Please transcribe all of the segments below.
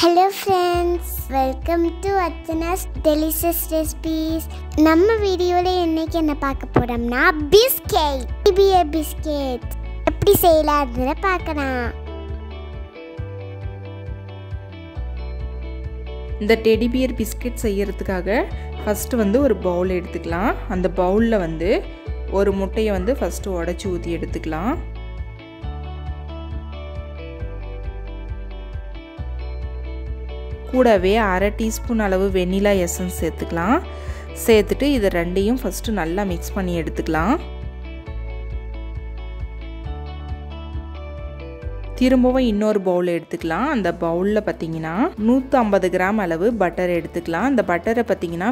Hello friends, welcome to Achana's delicious recipes. நம்ம வீடியோல இன்னைக்கு என்ன பார்க்க போறோம்னா பிஸ்கட். பிஸ்கட் எப்படி செய்யலாம்னு பார்க்கலாம். இந்த டெடி பியர் பிஸ்கட் செய்யறதுக்காக ஃபர்ஸ்ட் ஒரு பவுல் எடுத்துக்கலாம். அந்த பவுல்ல ஒரு முட்டையை ஃபர்ஸ்ட் உடைச்சு ஊத்தி எடுத்துக்கலாம். கூடவே அரை டீஸ்பூன் அளவு வெனிலா எசன்ஸ் சேர்த்துக்கலாம். சேர்த்துட்டு இது ரெண்டையும் ஃபர்ஸ்ட் நல்லா மிக்ஸ் பண்ணி எடுத்துக்கலாம். திரும்பவும் இன்னொரு பவுல் எடுத்துக்கலாம். அந்த பவுலில் பார்த்தீங்கன்னா 150 கிராம் அளவு பட்டர் எடுத்துக்கலாம். இந்த பட்டரை பார்த்தீங்கன்னா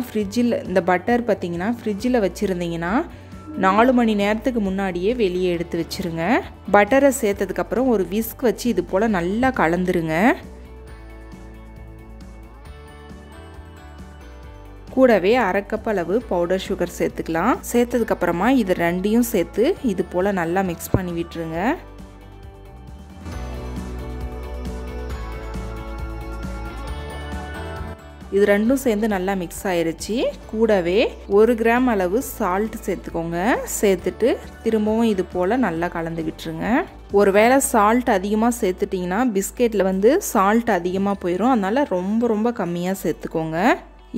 ஃப்ரிட்ஜில் வச்சுருந்தீங்கன்னா 4 மணி நேரத்துக்கு முன்னாடியே வெளியே எடுத்து வச்சுருங்க. பட்டரை சேர்த்ததுக்கப்புறம் ஒரு விஸ்க் வச்சு இது போல் நல்லா கலந்துருங்க. கூடவே அரை கப் அளவு பவுடர் சுகர் சேர்த்துக்கலாம். சேர்த்ததுக்கப்புறமா இது ரெண்டையும் சேர்த்து இது போல் நல்லா மிக்ஸ் பண்ணி விட்டுருங்க. இது ரெண்டும் சேர்ந்து நல்லா மிக்ஸ் ஆயிருச்சு. கூடவே 1 கிராம் அளவு சால்ட் சேர்த்துக்கோங்க. சேர்த்துட்டு திரும்பவும் இது போல் நல்லா கலந்து விட்டுருங்க. ஒருவேளை சால்ட் அதிகமாக சேர்த்துட்டிங்கன்னா பிஸ்கெட்டில் சால்ட் அதிகமாக போயிடும். அதனால் ரொம்ப கம்மியாக சேர்த்துக்கோங்க.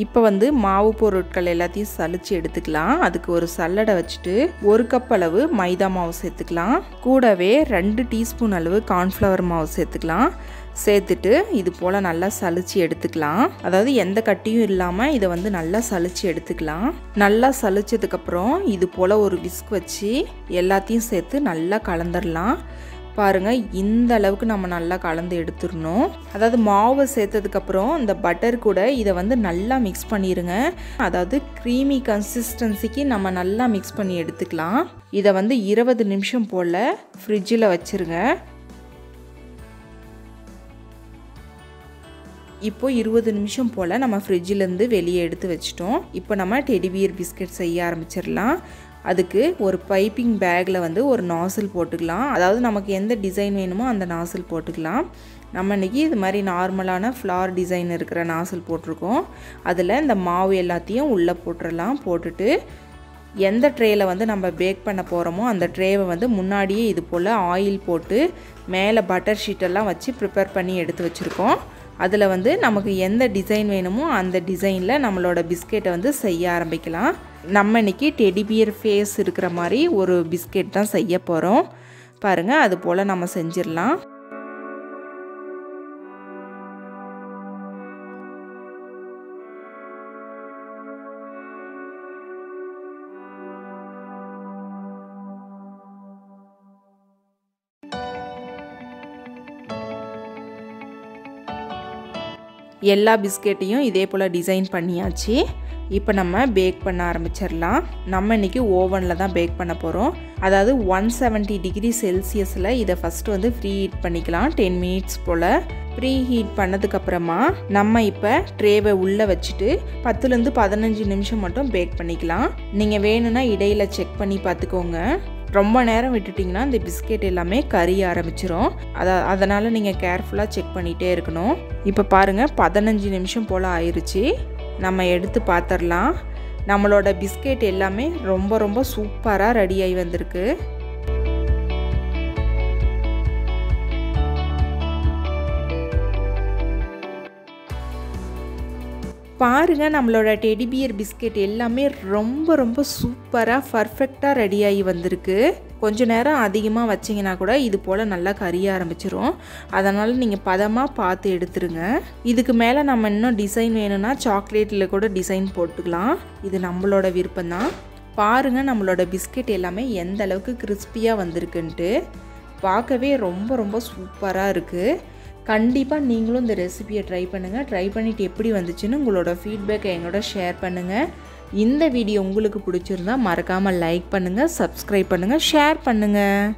இப்போ மாவு பொருட்கள் எல்லாத்தையும் சலிச்சு எடுத்துக்கலாம். அதுக்கு ஒரு சல்லடை வச்சுட்டு 1 கப் அளவு மைதா மாவு சேர்த்துக்கலாம். கூடவே 2 டீஸ்பூன் அளவு கார்ன்ஃப்ளவர் மாவு சேர்த்துக்கலாம். சேர்த்துட்டு இது போல் நல்லா சலிச்சு எடுத்துக்கலாம். அதாவது எந்த கட்டியும் இல்லாமல் இதை நல்லா சலிச்சு எடுத்துக்கலாம். நல்லா சலிச்சதுக்கப்புறம் இது போல் ஒரு விஸ்க் வச்சு எல்லாத்தையும் சேர்த்து நல்லா கலந்துடலாம். பாருங்கள், இந்த அளவுக்கு நம்ம நல்லா கலந்து எடுத்துடணும். அதாவது மாவை சேர்த்ததுக்கப்புறம் இந்த பட்டர் கூட இதை நல்லா மிக்ஸ் பண்ணிடுங்க. அதாவது க்ரீமி கன்சிஸ்டன்சிக்கு நம்ம நல்லா மிக்ஸ் பண்ணி எடுத்துக்கலாம். இதை 20 நிமிஷம் போல் ஃப்ரிட்ஜில் வச்சுருங்க. இப்போ 20 நிமிஷம் போல் நம்ம ஃப்ரிட்ஜிலேருந்து வெளியே எடுத்து வச்சிட்டோம். இப்போ நம்ம டெடி பியர் பிஸ்கட் செய்ய ஆரம்பிச்சிடலாம். அதுக்கு ஒரு பைப்பிங் பேக்கில் ஒரு நாசில் போட்டுக்கலாம். அதாவது நமக்கு எந்த டிசைன் வேணுமோ அந்த நாசில் போட்டுக்கலாம். நம்ம இன்றைக்கி இது மாதிரி நார்மலான ஃப்ளார் டிசைன் இருக்கிற நாசில் போட்டிருக்கோம். அதில் இந்த மாவு எல்லாத்தையும் உள்ளே போட்டுடலாம். போட்டுட்டு எந்த ட்ரேயில் நம்ம பேக் பண்ண போகிறோமோ அந்த ட்ரேவை முன்னாடியே இது போல் ஆயில் போட்டு மேலே பட்டர் ஷீட்டெல்லாம் வச்சு ப்ரிப்பேர் பண்ணி எடுத்து வச்சுருக்கோம். அதில் நமக்கு எந்த டிசைன் வேணுமோ அந்த டிசைனில் நம்மளோட பிஸ்கெட்டை செய்ய ஆரம்பிக்கலாம். நம்ம இன்றைக்கி டெடி பியர் ஃபேஸ் இருக்கிற மாதிரி ஒரு பிஸ்கெட் தான் செய்ய போகிறோம். பாருங்கள், அது போல் நம்ம செஞ்சிடலாம். எல்லா பிஸ்கெட்டையும் இதே போல் டிசைன் பண்ணியாச்சு. இப்போ நம்ம பேக் பண்ண ஆரம்பிச்சிடலாம். நம்ம இன்றைக்கி ஓவனில் தான் பேக் பண்ண போகிறோம். அதாவது 170 டிகிரி செல்சியஸில் இதை ஃபஸ்ட்டு ப்ரீ ஹீட் பண்ணிக்கலாம். 10 மினிட்ஸ் போல் ப்ரீ ஹீட் பண்ணதுக்கப்புறமா நம்ம இப்போ ட்ரேவை உள்ளே வச்சுட்டு 10லேருந்து 15 நிமிஷம் மட்டும் பேக் பண்ணிக்கலாம். நீங்கள் வேணும்னா இடையில் செக் பண்ணி பார்த்துக்கோங்க. ரொம்ப நேரம் விட்டுட்டிங்கன்னா இந்த பிஸ்கெட் எல்லாமே கரிய ஆரம்பிச்சிரும். அதனால் நீங்கள் கேர்ஃபுல்லாக செக் பண்ணிகிட்டே இருக்கணும். இப்போ பாருங்கள், 15 நிமிஷம் போல் ஆயிடுச்சு. நம்ம எடுத்து பார்த்துடலாம். நம்மளோட பிஸ்கெட் எல்லாமே ரொம்ப சூப்பராக ரெடியாகி வந்திருக்கு. பாருங்கள், நம்மளோட டெடி பியர் பிஸ்கெட் எல்லாமே ரொம்ப சூப்பராக பர்ஃபெக்டாக ரெடியாகி வந்திருக்கு. கொஞ்சம் நேரம் அதிகமாக வச்சிங்கன்னா கூட இது போல் நல்லா கரிய ஆரம்பிச்சிரும். அதனால் நீங்கள் பதமாக பார்த்து எடுத்துருங்க. இதுக்கு மேலே நம்ம இன்னும் டிசைன் வேணும்னா சாக்லேட்டில் கூட டிசைன் போட்டுக்கலாம். இது நம்மளோட விருப்பம்தான். பாருங்கள், நம்மளோட பிஸ்கெட் எல்லாமே எந்த அளவுக்கு கிறிஸ்பியாக வந்திருக்குன்ட்டு. பார்க்கவே ரொம்ப சூப்பராக இருக்குது. கண்டிப்பாக நீங்களும் இந்த ரெசிபியை ட்ரை பண்ணுங்கள். ட்ரை பண்ணிவிட்டு எப்படி வந்துச்சுன்னு உங்களோட ஃபீட்பேக்கை என்னோட ஷேர் பண்ணுங்கள். இந்த வீடியோ உங்களுக்கு பிடிச்சிருந்தா மறக்காமல் லைக் பண்ணுங்கள், சப்ஸ்கிரைப் பண்ணுங்கள், ஷேர் பண்ணுங்கள்.